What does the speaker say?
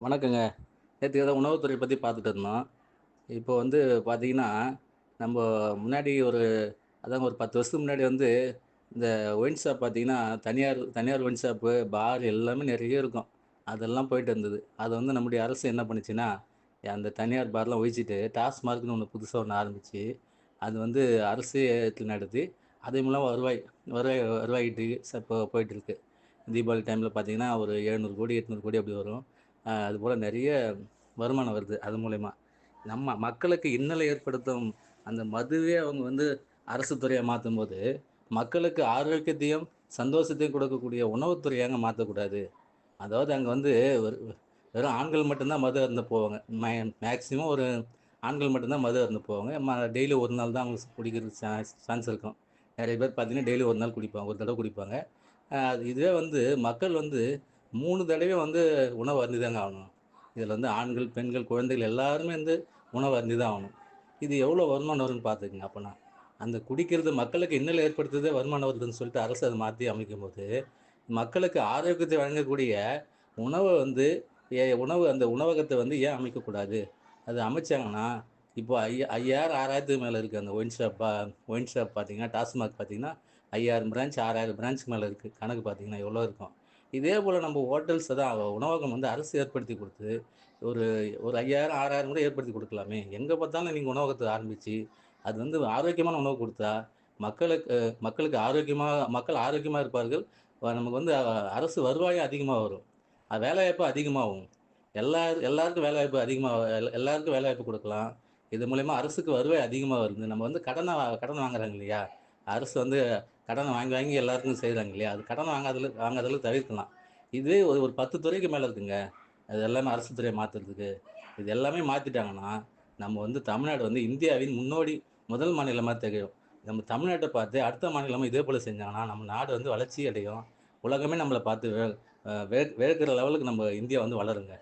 வணக்கங்க. நேத்து ஏதோ உணவுத்துறை பத்தி பார்த்துட்டு இருந்தோம். இப்போ வந்து பார்த்தீங்கன்னா, நம்ப முன்னாடி அதாங்க ஒரு 10 வருஷத்துக்கு முன்னாடி இந்த ஒயின் ஷாப் பார்த்தீங்கன்னா, தனியார் தனியார் ஒயின் ஷாப்பு, பார் எல்லாமே நெறைய இருக்கும். அதெல்லாம் போயிட்டு இருந்தது. அத நம்முடைய அரசு என்ன பண்ணுச்சுன்னா, அந்த தனியார் பார்லாம் ஒழிச்சிட்டு, டாஸ்மார்க்ன்னு ஒண்ணு புதுசா ஒண்ணு ஆரம்பிச்சு, அது அரசே ஏத்து நடத்தி, அதன் மூலமா வருவாய் வருவாய் வருவாய் ஈட்டி இப்போ போயிட்டுருக்கு. தீபாவளி டைம்ல பார்த்தீங்கன்னா, ஒரு 700,00,00,000, 800,00,00,000 அப்படி வரும். அதுபோல நெறைய வருமானம் வருது அது மூலியமா. நம்ம மக்களுக்கு இன்னலை ஏற்படுத்தும் அந்த மதுவே அவங்க அரசு துறையா மாத்தும்போது, மக்களுக்கு ஆரோக்கியத்தையும், சந்தோஷத்தையும் கொடுக்கக்கூடிய உணவுத்துறையா ஏங்க மாத்தக்கூடாது? அதாவது அங்க ஒரு வெறும் ஆண்கள் மட்டும் தான் மது அருந்த போவாங்க. மேக்ஸிமம் ஒரு ஆண்கள் மட்டும் தான் மது அருந்த போவாங்க. டெய்லி ஒரு நாள் தான் அவங்க குடிக்கிறதுக்கு சான்ஸ் இருக்கும். நெறைய பேர் பார்த்தீங்கன்னா, டெய்லி ஒரு நாள் குடிப்பாங்க. ஒரு தடவ குடிப்பாங்க. இதுவே மக்கள் 3 தடவையும் உணவு அருந்திதாங்க ஆகணும். இதில ஆண்கள், பெண்கள், குழந்தைகள் எல்லாருமே உணவு அருந்தி தான் ஆகணும். இது எவ்வளோ வருமானம் வரும்னு பார்த்துக்கங்க அப்பன்னா. அந்த குடிக்கிறது மக்களுக்கு இன்னல் ஏற்படுத்துதே வருமானம் வருதுன்னு சொல்லிட்டு அரசு அத மாத்தி அமைக்கும்போது, மக்களுக்கு ஆரோக்கியத்தை வழங்கக்கூடிய உணவ வந்து உணவு அந்த உணவகத்த ஏன் அமைக்கக்கூடாது? அது அமைச்சாங்கன்னா, இப்போ 5000, 6000த்துக்கு மேல இருக்கு. அந்த ஒயின் ஷாப் பார்த்தீங்கன்னா, டாஸ்மாக் பார்த்தீங்கன்னா, 5000 பிரான்ச், 6000 பிரான்ச்சுக்கு மேல இருக்கு. கணக்கு பார்த்தீங்கன்னா எவ்வளோ இருக்கும். இதே போல நம்ம ஹோட்டல்ஸ் தான் உணவகம் அரசு ஏற்படுத்தி குடுத்து, ஒரு ஒரு 5000, 6000 கூட ஏற்படுத்தி குடுக்கலாமே! எங்க பார்த்தாலும் நீங்க உணவகத்த ஆரம்பிச்சு, அது ஆரோக்கியமான உணவு குடுத்தா, மக்களுக்கு மக்களுக்கு மக்கள் ஆரோக்கியமா இருப்பார்கள். நமக்கு அரசு வருவாயும் அதிகமா வரும். வேலைவாய்ப்பு அதிகமாகும். எல்லாருக்கும் வேலைவாய்ப்பு அதிகமா எல்லாருக்கும் வேலைவாய்ப்பு குடுக்கலாம். இது மூலியமா அரசுக்கு வருவாய் அதிகமா வருது. நம்ம கடன் வாங்குறாங்க இல்லையா? அரசு கடன வாங்கி, வாங்கி எல்லாருக்கும் செய்றாங்க இல்லையா? அது கடன் வாங்காதளவு தவிர்க்கலாம். இதுவே ஒரு ஒரு 10 துறைக்கு மேல இருக்குங்க. அது எல்லாமே அரசு துறையா மாத்துறதுக்கு. இது எல்லாமே மாத்திட்டாங்கன்னா, நம்ம தமிழ்நாடு இந்தியாவின் முன்னோடி முதல் மாநிலமா திகழும். நம்ம தமிழ்நாட்ட பார்த்து அடுத்த மாநிலமும் இதே போல செஞ்சாங்கன்னா, நம்ம நாடு வளர்ச்சி அடையும். உலகமே நம்மள பார்த்து வே அ வே வியக்கிற லெவலுக்கு நம்ம இந்தியா வளருங்க.